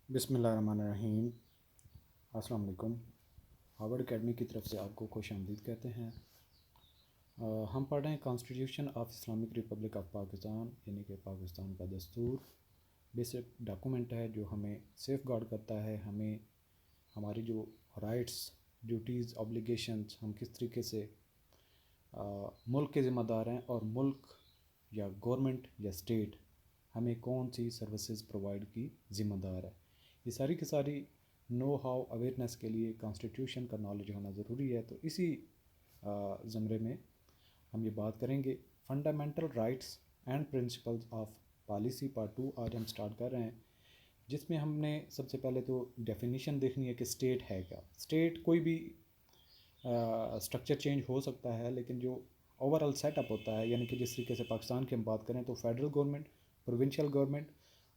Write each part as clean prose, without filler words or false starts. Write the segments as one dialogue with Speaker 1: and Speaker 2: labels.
Speaker 1: बिस्मिल्लाहिर्रहमानिर्रहीम। अस्सलाम वालेकुम। हार्वर्ड एकेडमी की तरफ से आपको खुश आमदीद कहते हैं। हम पढ़ रहे हैं constitution of Islamic Republic of Pakistan, यानी कि पाकिस्तान का दस्तूर। बेसिक डॉक्यूमेंट है जो हमें सेफ़ गार्ड करता है, हमें हमारी जो राइट्स, ड्यूटीज़, ऑब्लिगेशंस, हम किस तरीके से मुल्क के ज़िम्मेदार हैं और मुल्क या गवर्नमेंट या स्टेट हमें कौन सी सर्विसेज प्रोवाइड की ज़िम्मेदार है। ये सारी की सारी नो हाउ अवेयरनेस के लिए कॉन्स्टिट्यूशन का नॉलेज होना ज़रूरी है। तो इसी ज़मरे में हम ये बात करेंगे fundamental rights and principles of policy part 2 आज हम स्टार्ट कर रहे हैं, जिसमें हमने सबसे पहले तो डेफिनेशन देखनी है कि स्टेट है क्या। स्टेट कोई भी स्ट्रक्चर चेंज हो सकता है, लेकिन जो ओवरऑल सेटअप होता है, यानी कि जिस तरीके से पाकिस्तान की हम बात करें तो फेडरल गवर्नमेंट, प्रोविंशियल गवर्नमेंट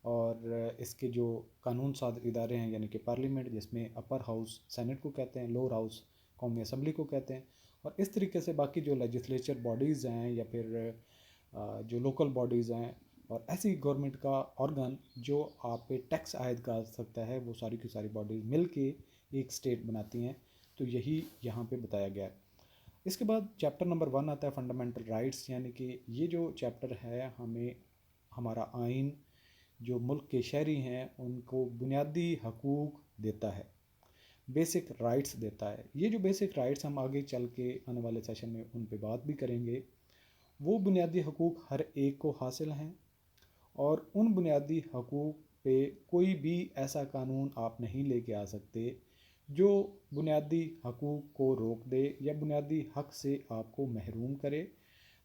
Speaker 1: और इसके जो कानून साज इदारे हैं, यानी कि पार्लियामेंट, जिसमें अपर हाउस सेनेट को कहते हैं, लोअर हाउस कौमी असम्बली को कहते हैं, और इस तरीके से बाकी जो लेजिस्लेचर बॉडीज़ हैं या फिर जो लोकल बॉडीज़ हैं और ऐसी गवर्नमेंट का ऑर्गन जो आप पे टैक्स आयद कर सकता है, वो सारी की सारी बॉडीज़ मिल के एक स्टेट बनाती हैं। तो यही यहाँ पे बताया गया है। इसके बाद चैप्टर नंबर 1 आता है फंडामेंटल राइट्स, यानी कि ये जो चैप्टर है हमें हमारा आइन जो मुल्क के शहरी हैं उनको बुनियादी हकूक़ देता है, बेसिक राइट्स देता है। ये जो बेसिक राइट्स हम आगे चल के आने वाले सेशन में उन पे बात भी करेंगे। वो बुनियादी हकूक़ हर एक को हासिल हैं और उन बुनियादी हकूक़ पे कोई भी ऐसा कानून आप नहीं लेके आ सकते जो बुनियादी हकूक़ को रोक दे या बुनियादी हक़ से आपको महरूम करे।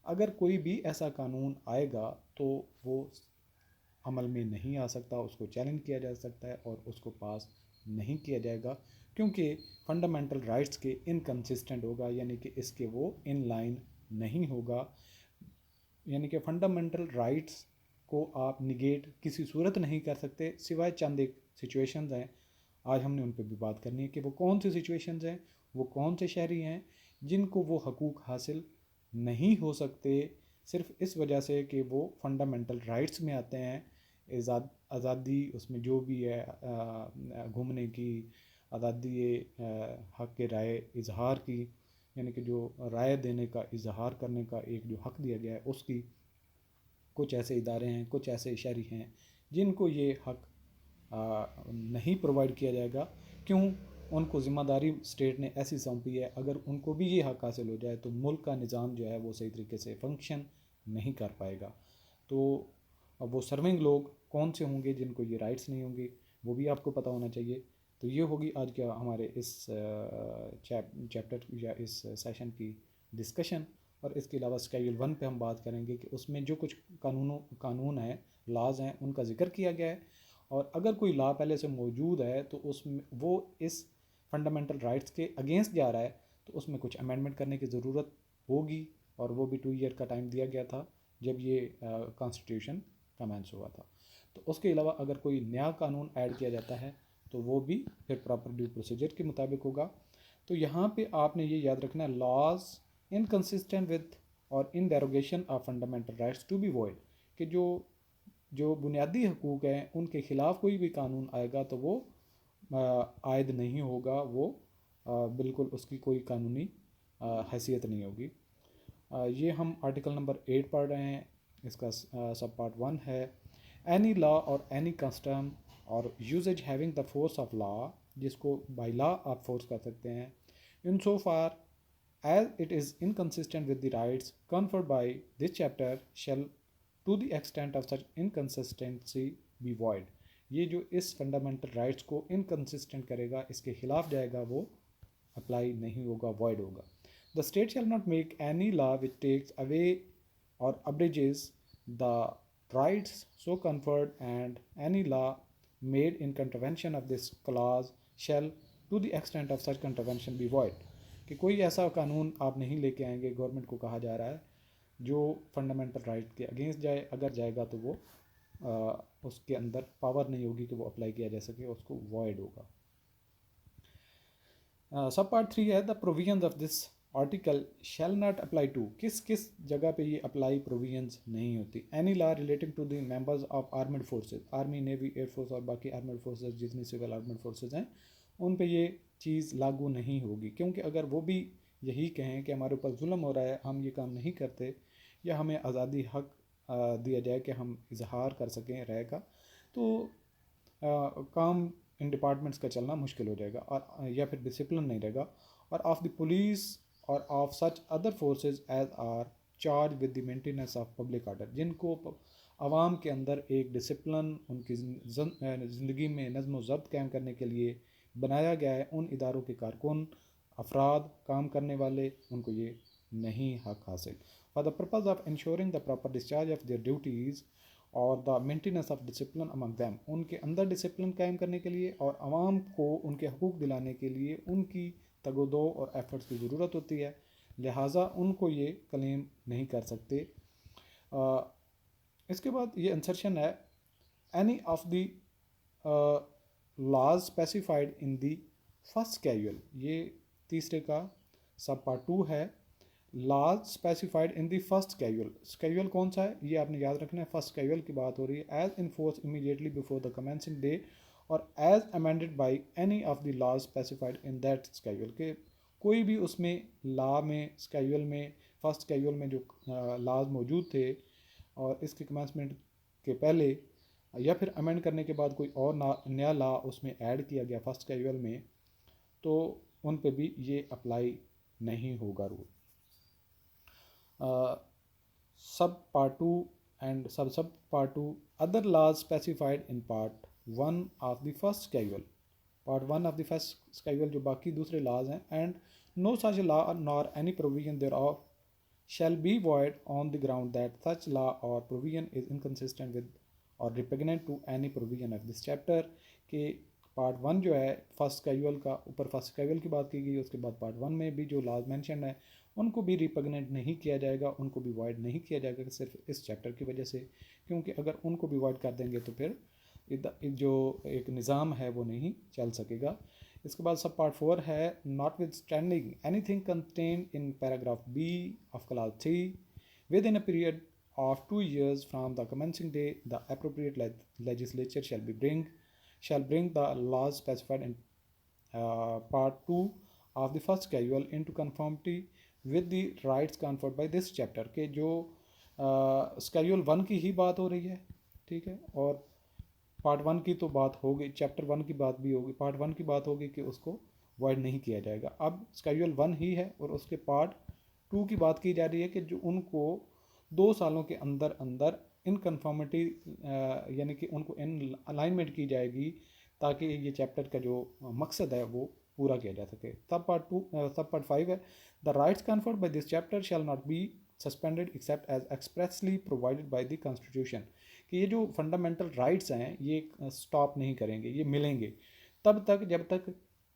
Speaker 1: अगर कोई भी ऐसा कानून आएगा तो वो अमल में नहीं आ सकता, उसको चैलेंज किया जा सकता है और उसको पास नहीं किया जाएगा, क्योंकि फंडामेंटल राइट्स के इनकंसिस्टेंट होगा, यानी कि इसके वो इन लाइन नहीं होगा। यानी कि फंडामेंटल राइट्स को आप निगेट किसी सूरत नहीं कर सकते, सिवाय चंद एक सिचुएशंस हैं। आज हमने उन पर भी बात करनी है कि वो कौन सी सिचुएशंस हैं, वो कौन से शहरी हैं जिनको वो हकूक़ हासिल नहीं हो सकते सिर्फ इस वजह से कि वो फंडामेंटल राइट्स में आते हैं। आज़ादी उसमें जो भी है, घूमने की आज़ादी, हक़ के राय इजहार की, यानी कि जो राय देने का, इजहार करने का एक जो हक़ दिया गया है उसकी, कुछ ऐसे इदारे हैं, कुछ ऐसे शहरी हैं जिनको ये हक़ नहीं प्रोवाइड किया जाएगा। क्यों? उनको ज़िम्मेदारी स्टेट ने ऐसी सौंपी है, अगर उनको भी ये हक़ हासिल हो जाए तो मुल्क का निज़ाम जो है वो सही तरीके से फंक्शन नहीं कर पाएगा। तो अब वो सर्विंग लोग कौन से होंगे जिनको ये राइट्स नहीं होंगे, वो भी आपको पता होना चाहिए। तो ये होगी आज क्या हमारे इस चैप्टर या इस सेशन की डिस्कशन। और इसके अलावा स्केड्यूल 1 पे हम बात करेंगे कि उसमें जो कुछ कानून हैं, लाज हैं, उनका जिक्र किया गया है, और अगर कोई लॉ पहले से मौजूद है तो उसमें वो इस फंडामेंटल राइट्स के अगेंस्ट जा रहा है तो उसमें कुछ अमेंडमेंट करने की ज़रूरत होगी, और वो भी 2 ईयर का टाइम दिया गया था जब ये कॉन्स्टिट्यूशन कमेंस हुआ था। तो उसके अलावा अगर कोई नया कानून ऐड किया जाता है तो वो भी फिर प्रॉपर ड्यू प्रोसीजर के मुताबिक होगा। तो यहाँ पे आपने ये याद रखना है, लॉज इनकन्सिस्टेंट विद और in derogation of fundamental rights to be void, कि जो बुनियादी हकूक़ हैं उनके ख़िलाफ़ कोई भी कानून आएगा तो वो आयद नहीं होगा, वो बिल्कुल उसकी कोई कानूनी हैसियत नहीं होगी। ये हम आर्टिकल नंबर 8 पढ़ रहे हैं, इसका सब पार्ट 1 है। एनी लॉ और एनी कस्टम और usage having the force of law, जिसको बाई लॉ आप फोर्स कर सकते हैं, इन सो फार as it is inconsistent with the rights conferred by this chapter shall to the extent of such inconsistency be void। ये जो इस fundamental rights को inconsistent करेगा, इसके खिलाफ जाएगा, वो अप्लाई नहीं होगा, void होगा। The state shall not make any law which takes away or abridges the rights so conferred, and any law made in contravention of this clause shall to the extent of such contravention be void। कि कोई ऐसा कानून आप नहीं लेके आएंगे, government को कहा जा रहा है, जो फंडामेंटल राइट के अगेंस्ट जाए। अगर जाएगा तो वो उसके अंदर पावर नहीं होगी कि वो अप्लाई किया जा सके, उसको वॉइड होगा। सब पार्ट 3 है the provisions of this article shall not apply to, किस किस जगह पे ये अप्लाई प्रोविजंस नहीं होती। Any law relating to the members of armed forces, army navy air force और बाकी आर्मड फोर्सेस जितनी सिविल आर्मड फोर्सेस हैं उन पे ये चीज़ लागू नहीं होगी। क्योंकि अगर वो भी यही कहें कि हमारे ऊपर जुल्म हो रहा है, हम ये काम नहीं करते, या हमें आज़ादी हक दिया जाए कि हम इजहार कर सकें राय का, तो काम इन डिपार्टमेंट्स का चलना मुश्किल हो जाएगा, और या फिर डिसिप्लिन नहीं रहेगा। Or of the police or of such other forces as are charge with the maintenance of public order, जिनको आवाम के अंदर एक डिसिप्लिन, उनकी ज़िंदगी में नज़्म व ज़ब्त कायम करने के लिए बनाया गया है, उन इदारों के कारकुन अफराद काम करने वाले, उनको ये नहीं हक हासिल। For the purpose of insuring the proper discharge of their duties और the maintenance of discipline among them, उनके अंदर डिसिप्लिन कायम करने के लिए और आवाम को उनके हकूक़ दिलाने के लिए उनकी तगोदो और एफर्ट्स की ज़रूरत होती है, लिहाजा उनको ये क्लेम नहीं कर सकते। इसके बाद ये इंसर्शन है, any of the laws specified in the first casual, ये तीसरे का सब पार्ट 2 है। Laws specified in the first casual, casual कौन सा है ये आपने याद रखना है, फर्स्ट कैजुअल की बात हो रही है। As in force immediately before the commencing day और as amended by any of the laws specified in that schedule, के कोई भी उसमें लॉ में स्केड्यूल में फर्स्ट स्केड्यूल में जो लॉज मौजूद थे और इसके कमेंसमेंट के पहले या फिर अमेंड करने के बाद कोई और नया लॉ उसमें ऐड किया गया फर्स्ट स्केड्यूल में, तो उन पे भी ये अप्लाई नहीं होगा rule. Sub part 2 and sub part 2 other laws specified in part 1 of the first schedule, part 1 of the first schedule जो बाकी दूसरे लॉज हैं, and no such law nor any provision thereof shall be void on the ground that such law or provision is inconsistent with or repugnant to any provision of this chapter, के part 1 जो है first casual का, ऊपर first casual की बात की गई, उसके बाद पार्ट 1 में भी जो लॉज मैंशन है उनको भी रिपग्नेंट नहीं किया जाएगा, उनको भी वॉइड नहीं किया जाएगा सिर्फ इस चैप्टर की वजह से, क्योंकि अगर उनको भी वॉइड कर देंगे तो फिर जो एक निज़ाम है वो नहीं चल सकेगा। इसके बाद सब पार्ट 4 है, notwithstanding anything contain in paragraph B of class 3 within a period of 2 years from the commencing day, the appropriate legislature shall bring the laws specified in part 2 of the first schedule into conformity with the rights conferred by this chapter, के जो schedule 1 की ही बात हो रही है, ठीक है, और पार्ट 1 की तो बात होगी, चैप्टर 1 की बात भी होगी, पार्ट 1 की बात होगी कि उसको वॉइड नहीं किया जाएगा। अब स्केड्यूल 1 ही है और उसके पार्ट 2 की बात की जा रही है कि जो उनको 2 सालों के अंदर अंदर इन कन्फर्मिटी यानी कि उनको इन अलाइनमेंट की जाएगी ताकि ये चैप्टर का जो मकसद है वो पूरा किया जा सके। सब पार्ट 5 है, the rights conferred by this chapter shall not be suspended except as expressly provided by the constitution, कि ये जो फंडामेंटल राइट्स हैं ये स्टॉप नहीं करेंगे, ये मिलेंगे तब तक जब तक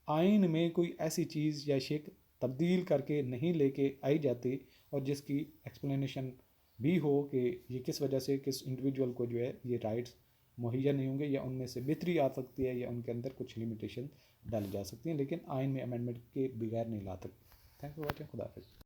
Speaker 1: आइन में कोई ऐसी चीज़ या शेख तब्दील करके नहीं लेके आई जाती और जिसकी एक्सप्लेनेशन भी हो कि ये किस वजह से किस इंडिविजुअल को जो है ये राइट्स मुहैया नहीं होंगे या उनमें से बेहतरी आ सकती है या उनके अंदर कुछ लिमिटेशन डाली जा सकती हैं, लेकिन आइन में अमेंडमेंट के बगैर नहीं ला सकते। थैंक यू फॉर वॉचिंग, खुदा हाफिज़।